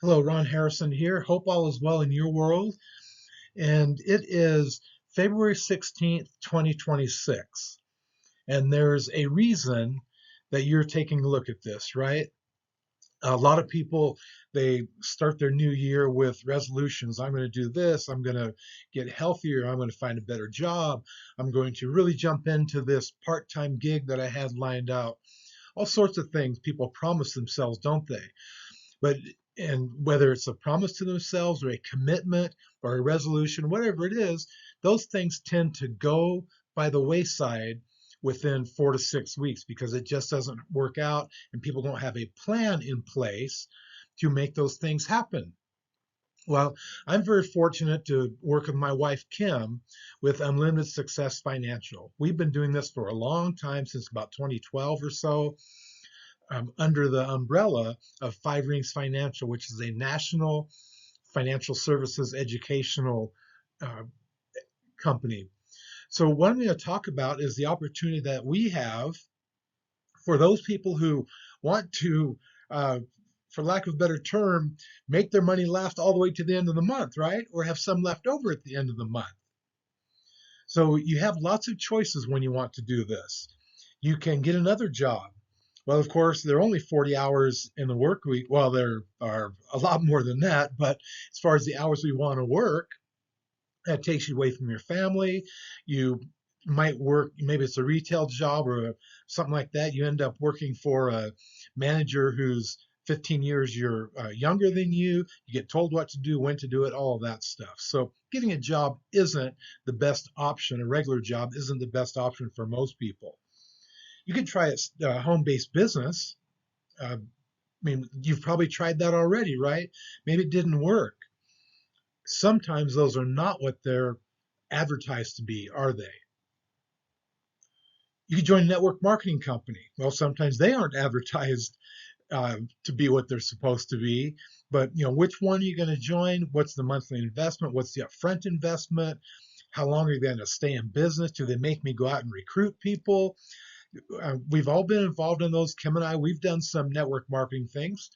Hello, Ron Harrison here. Hope all is well in your world. And it is February 16th, 2026. And there's a reason that you're taking a look at this, right? A lot of people, they start their new year with resolutions. I'm going to do this. I'm going to get healthier. I'm going to find a better job. I'm going to really jump into this part-time gig that I had lined out. All sorts of things people promise themselves, don't they? But and whether it's a promise to themselves or a commitment or a resolution, whatever it is, those things tend to go by the wayside within 4 to 6 weeks because it just doesn't work out and people don't have a plan in place to make those things happen. Well, I'm very fortunate to work with my wife, Kim, with Unlimited Success Financial. We've been doing this for a long time, since about 2012 or so, under the umbrella of Five Rings Financial, which is a national financial services educational uh, company. So, what I'm going to talk about is the opportunity that we have for those people who want to, uh, for lack of a better term, make their money last all the way to the end of the month, right? Or have some left over at the end of the month. So, you have lots of choices when you want to do this. You can get another job. Well, of course, there are only 40 hours in the work week. Well, there are a lot more than that, but as far as the hours we want to work, that takes you away from your family. You might work, maybe it's a retail job or something like that. You end up working for a manager who's 15 years younger than you. You get told what to do, when to do it, all of that stuff. So getting a job isn't the best option. A regular job isn't the best option for most people. You can try a home-based business. I mean, you've probably tried that already, right? Maybe it didn't work. Sometimes those are not what they're advertised to be, are they? You can join a network marketing company. Well, sometimes they aren't advertised to be what they're supposed to be. But which one are you going to join? What's the monthly investment? What's the upfront investment? How long are you going to stay in business? Do they make me go out and recruit people? We've all been involved in those. Kim and I, we've done some network marketing things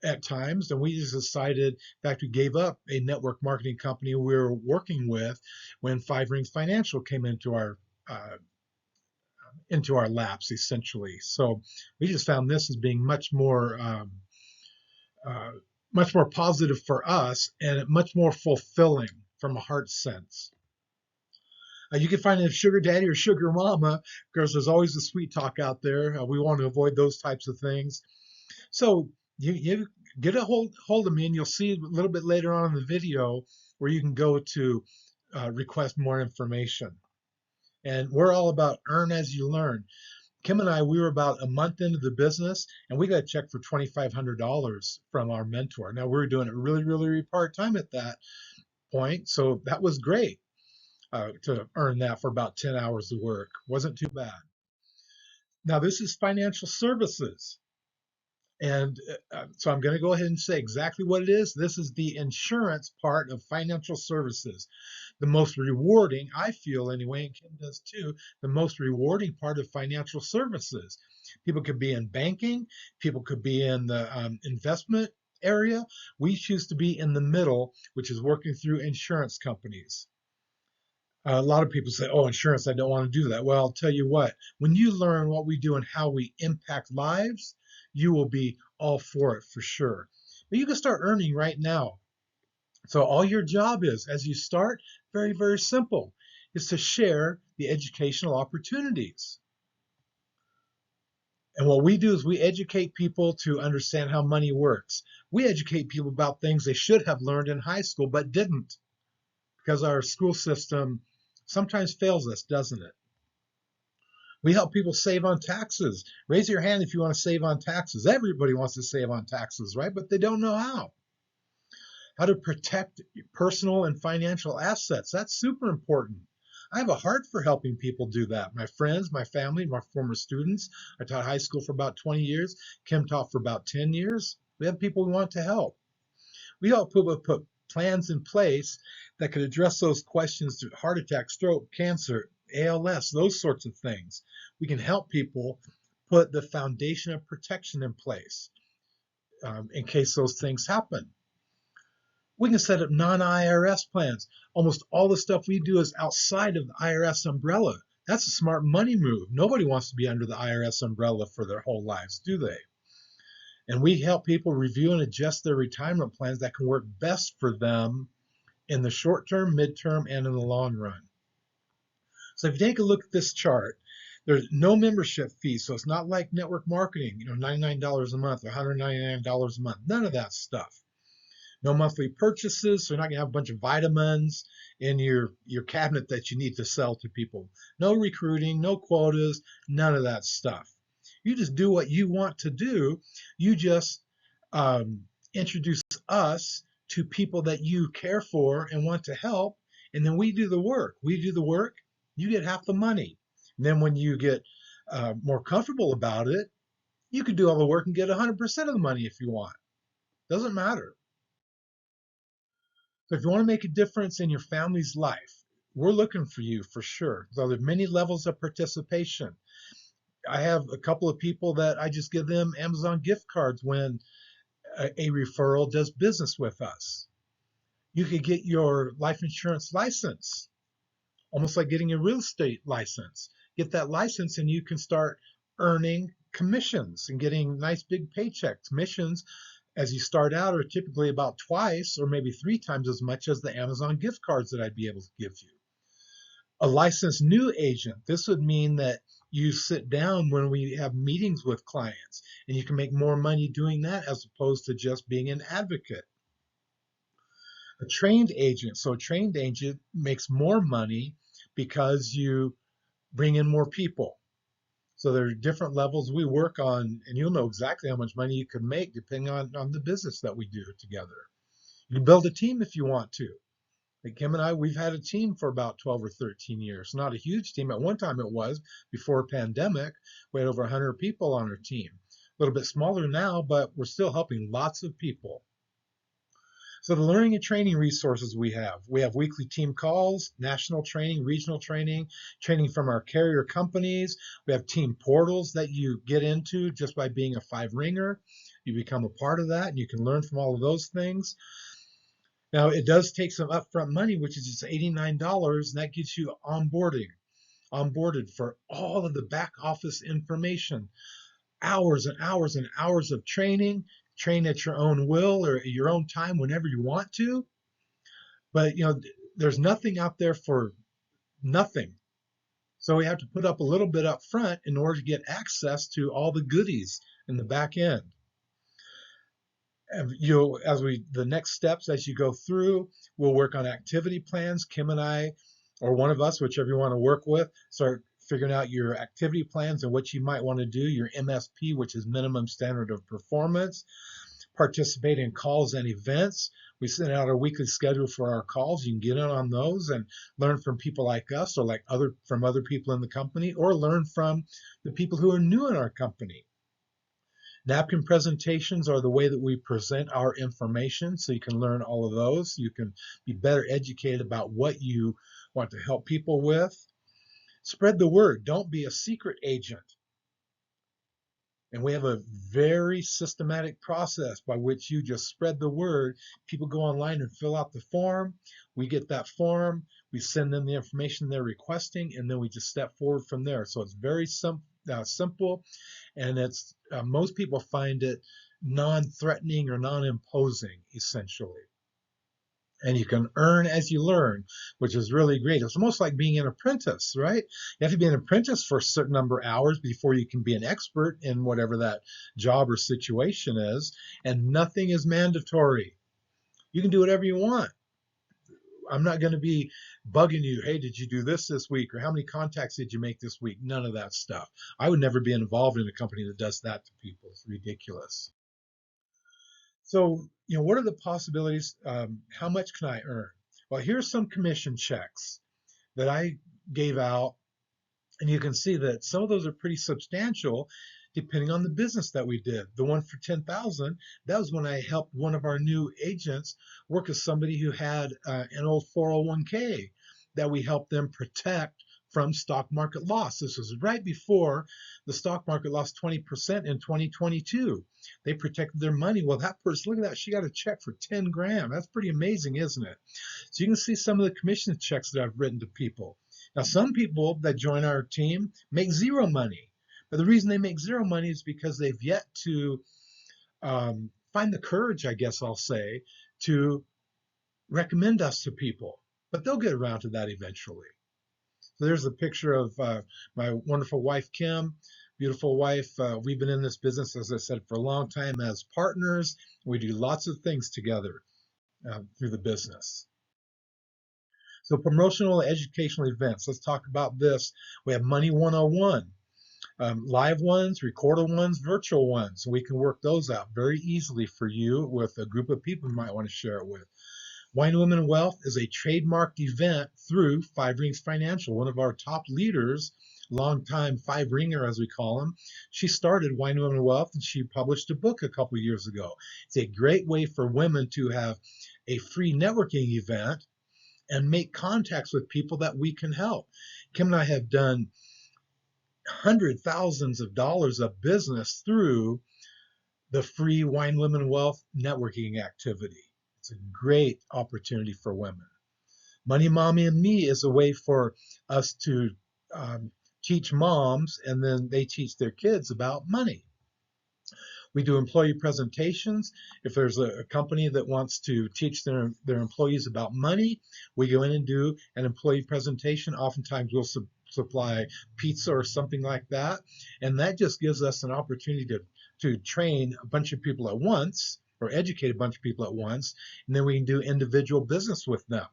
at times, and we just decided, in fact, we gave up a network marketing company we were working with when Five Rings Financial came into our laps, essentially. So we just found this as being uh, much more positive for us and much more fulfilling from a heart sense. You can find a sugar daddy or sugar mama because there's always the sweet talk out there. We want to avoid those types of things. So you get a hold of me, and you'll see a little bit later on in the video where you can go to request more information. And we're all about earn as you learn. Kim and I, we were about a month into the business, and we got a check for $2,500 from our mentor. Now we were doing it really, really part time at that point, so that was great to earn that for about 10 hours of work. Wasn't too bad. Now this is financial services. And so I'm going to go ahead and say exactly what it is. This is the insurance part of financial services. The most rewarding, I feel anyway, and Kim does too, the most rewarding part of financial services. People could be in banking, people could be in the investment area. We choose to be in the middle, which is working through insurance companies. A lot of people say, oh, insurance, I don't want to do that. Well, I'll tell you what, when you learn what we do and how we impact lives, you will be all for it for sure. But you can start earning right now. So all your job is, as you start, very, very simple, is to share the educational opportunities. And what we do is we educate people to understand how money works. We educate people about things they should have learned in high school but didn't, because our school system sometimes fails us, doesn't it? We help people save on taxes. Raise your hand if you want to save on taxes. Everybody wants to save on taxes, right? But they don't know how. How to protect personal and financial assets. That's super important. I have a heart for helping people do that. My friends, my family, my former students. I taught high school for about 20 years. Kim taught for about 10 years. We have people we want to help. We help people put plans in place that could address those questions to heart attack, stroke, cancer, ALS, those sorts of things. We can help people put the foundation of protection in place. in case those things happen. We can set up non-IRS plans. Almost all the stuff we do is outside of the IRS umbrella. That's a smart money move. Nobody wants to be under the IRS umbrella for their whole lives, do they? And we help people review and adjust their retirement plans that can work best for them in the short term, midterm, and in the long run. So if you take a look at this chart, there's no membership fee. So it's not like network marketing, $99 a month or $199 a month. None of that stuff. No monthly purchases, so you're not going to have a bunch of vitamins in your cabinet that you need to sell to people. No recruiting, no quotas, none of that stuff. You just do what you want to do. You just introduce us to people that you care for and want to help, and then we do the work. We do the work, you get half the money. And then when you get more comfortable about it, you can do all the work and get 100% of the money if you want. Doesn't matter. So if you want to make a difference in your family's life, we're looking for you for sure. So there's many levels of participation. I have a couple of people that I just give them Amazon gift cards when a referral does business with us. You could get your life insurance license, almost like getting a real estate license. Get that license and you can start earning commissions and getting nice big paychecks. Commissions as you start out are typically about twice or maybe 3 times as much as the Amazon gift cards that I'd be able to give you. A licensed new agent, this would mean that you sit down when we have meetings with clients and you can make more money doing that as opposed to just being an advocate. A trained agent, so a trained agent makes more money because you bring in more people. So there are different levels we work on, and you'll know exactly how much money you can make depending on the business that we do together. You can build a team if you want to. Like Kim and I, we've had a team for about 12 or 13 years. Not a huge team. At one time it was, before pandemic, we had over 100 people on our team. A little bit smaller now, but we're still helping lots of people. So the learning and training resources we have weekly team calls, national training, regional training, training from our carrier companies. We have team portals that you get into just by being a 5-ringer. You become a part of that and you can learn from all of those things. Now it does take some upfront money, which is just $89, and that gets you onboarded for all of the back office information, hours and hours and hours of training. Train at your own will or at your own time whenever you want to. But there's nothing out there for nothing. So we have to put up a little bit up front in order to get access to all the goodies in the back end. And the next steps as you go through, we'll work on activity plans. Kim and I, or one of us, whichever you want to work with, start figuring out your activity plans and what you might want to do, your MSP, which is minimum standard of performance. Participate in calls and events. We send out a weekly schedule for our calls. You can get in on those and learn from people like us or from other people in the company, or learn from the people who are new in our company. Napkin presentations are the way that we present our information, so you can learn all of those. You can be better educated about what you want to help people with. Spread the word. Don't be a secret agent. And we have a very systematic process by which you just spread the word. People go online and fill out the form. We get that form. We send them the information they're requesting, and then we just step forward from there. So it's very simple, and it's most people find it non-threatening or non-imposing, essentially. And you can earn as you learn, which is really great. It's almost like being an apprentice, right? You have to be an apprentice for a certain number of hours before you can be an expert in whatever that job or situation is. And nothing is mandatory. You can do whatever you want. I'm not going to be bugging you. Hey, did you do this week? Or how many contacts did you make this week? None of that stuff. I would never be involved in a company that does that to people. It's ridiculous. So, what are the possibilities? How much can I earn? Well, here's some commission checks that I gave out, and you can see that some of those are pretty substantial depending on the business that we did. The one for 10,000, that was when I helped one of our new agents work with somebody who had an old 401k that we helped them protect from stock market loss. This was right before the stock market lost 20% in 2022. They protected their money. Well, that person, look at that, she got a check for 10 grand. That's pretty amazing, isn't it? So you can see some of the commission checks that I've written to people. Now, some people that join our team make zero money. But the reason they make zero money is because they've yet to find the courage, I guess I'll say, to recommend us to people. But they'll get around to that eventually. So there's a picture of my wonderful wife, Kim, beautiful wife. We've been in this business, as I said, for a long time as partners. We do lots of things together through the business. So promotional educational events. Let's talk about this. We have Money 101. Live ones, recorded ones, virtual ones. We can work those out very easily for you with a group of people you might want to share it with. Wine Women Wealth is a trademarked event through Five Rings Financial, one of our top leaders, longtime five ringer as we call him. She started Wine Women Wealth and she published a book a couple years ago. It's a great way for women to have a free networking event and make contacts with people that we can help. Kim and I have done hundreds, thousands of dollars of business through the free Wine Women Wealth networking activity. It's a great opportunity for women. Money Mommy and Me is a way for us to teach moms, and then they teach their kids about money. We do employee presentations. If there's a company that wants to teach their employees about money, we go in and do an employee presentation. Oftentimes we'll supply pizza or something like that. And that just gives us an opportunity to train a bunch of people at once or educate a bunch of people at once. And then we can do individual business with them.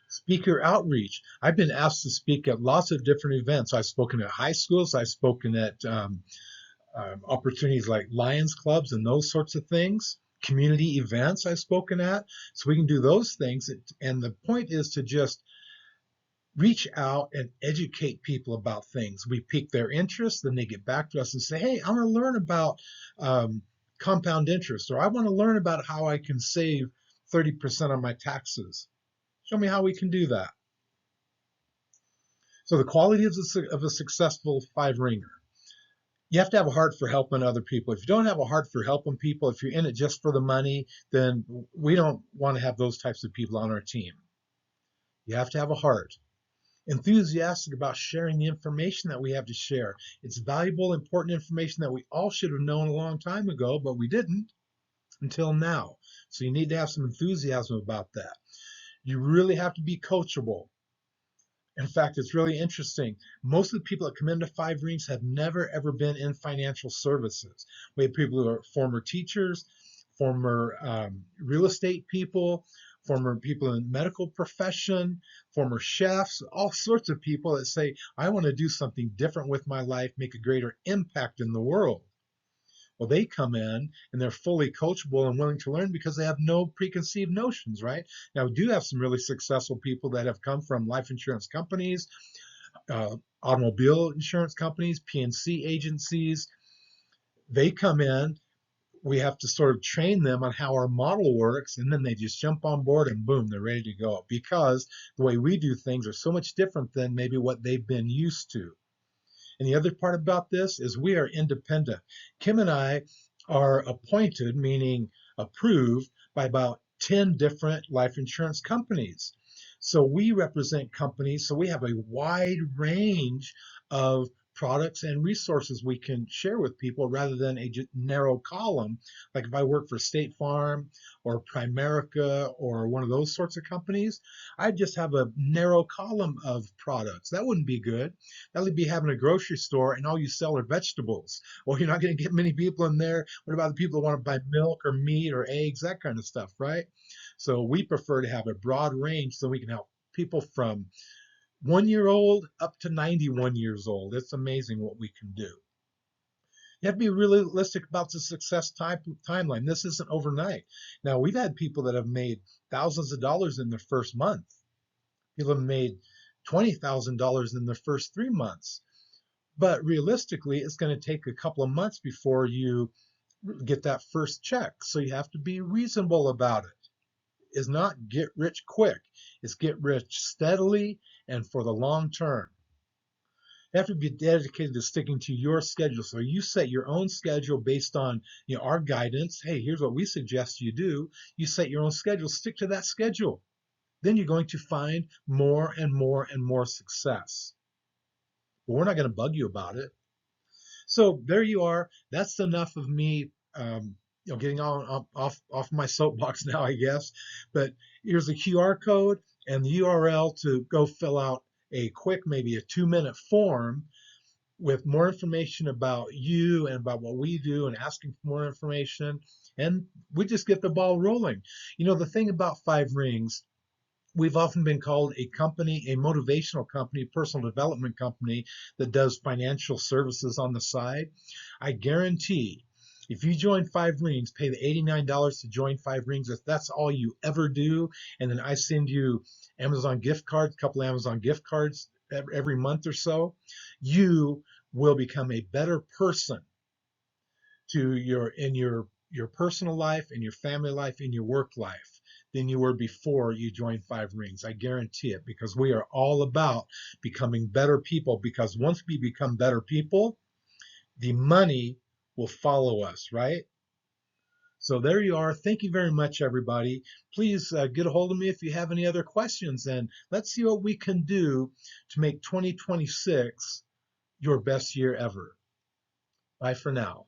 Speaker outreach. I've been asked to speak at lots of different events. I've spoken at high schools. I've spoken at opportunities like Lions clubs and those sorts of things. Community events I've spoken at. So we can do those things. And the point is to just reach out and educate people about things. We pique their interest, then they get back to us and say, hey, I want to learn about compound interest, or I want to learn about how I can save 30% on my taxes. Show me how we can do that. So the quality of a successful five ringer. You have to have a heart for helping other people. If you don't have a heart for helping people, if you're in it just for the money, then we don't want to have those types of people on our team. You have to have a heart. Enthusiastic about sharing the information that we have to share. It's valuable, important information that we all should have known a long time ago, but we didn't until now. So you need to have some enthusiasm about that. You really have to be coachable. In fact, it's really interesting. Most of the people that come into Five Rings have never, ever been in financial services. We have people who are former teachers, former real estate people, former people in the medical profession, former chefs, all sorts of people that say, I want to do something different with my life, make a greater impact in the world. Well, they come in and they're fully coachable and willing to learn because they have no preconceived notions, right? Now, we do have some really successful people that have come from life insurance companies, automobile insurance companies, P&C agencies. They come in, we have to sort of train them on how our model works, and then they just jump on board and boom, they're ready to go because the way we do things are so much different than maybe what they've been used to. And the other part about this is we are independent. Kim and I are appointed, meaning approved, by about 10 different life insurance companies. So we represent companies, so we have a wide range of products and resources we can share with people rather than a narrow column. Like if I work for State Farm or Primerica or one of those sorts of companies, I'd just have a narrow column of products. That wouldn't be good. That would be having a grocery store and all you sell are vegetables. Well, you're not going to get many people in there. What about the people that want to buy milk or meat or eggs, that kind of stuff, right? So we prefer to have a broad range so we can help people from 1 year old up to 91 years old. It's amazing what we can do. You have to be realistic about the success timeline. This isn't overnight. Now, we've had people that have made thousands of dollars in their first month. People have made $20,000 in their first 3 months. But realistically, it's going to take a couple of months before you get that first check. So you have to be reasonable about it. is not get rich quick. It's get rich steadily and for the long term. You have to be dedicated to sticking to your schedule. So you set your own schedule based on our guidance. Hey, here's what we suggest you do. You set your own schedule. Stick to that schedule. Then you're going to find more and more and more success. But we're not going to bug you about it. So there you are. That's enough of me, getting on off my soapbox now, I guess. But here's a QR code and the URL to go fill out a quick, maybe a 2-minute form with more information about you and about what we do and asking for more information. And we just get the ball rolling. The thing about Five Rings, we've often been called a company, a motivational company, personal development company that does financial services on the side. I guarantee if you join Five Rings, pay the $89 to join Five Rings, if that's all you ever do, and then I send you Amazon gift cards, a couple of Amazon gift cards every month or so, you will become a better person to your personal life, in your family life, in your work life than you were before you joined Five Rings. I guarantee it, because we are all about becoming better people, because once we become better people, the money will follow us, right? So there you are. Thank you very much, everybody. Please get a hold of me if you have any other questions, and let's see what we can do to make 2026 your best year ever. Bye for now.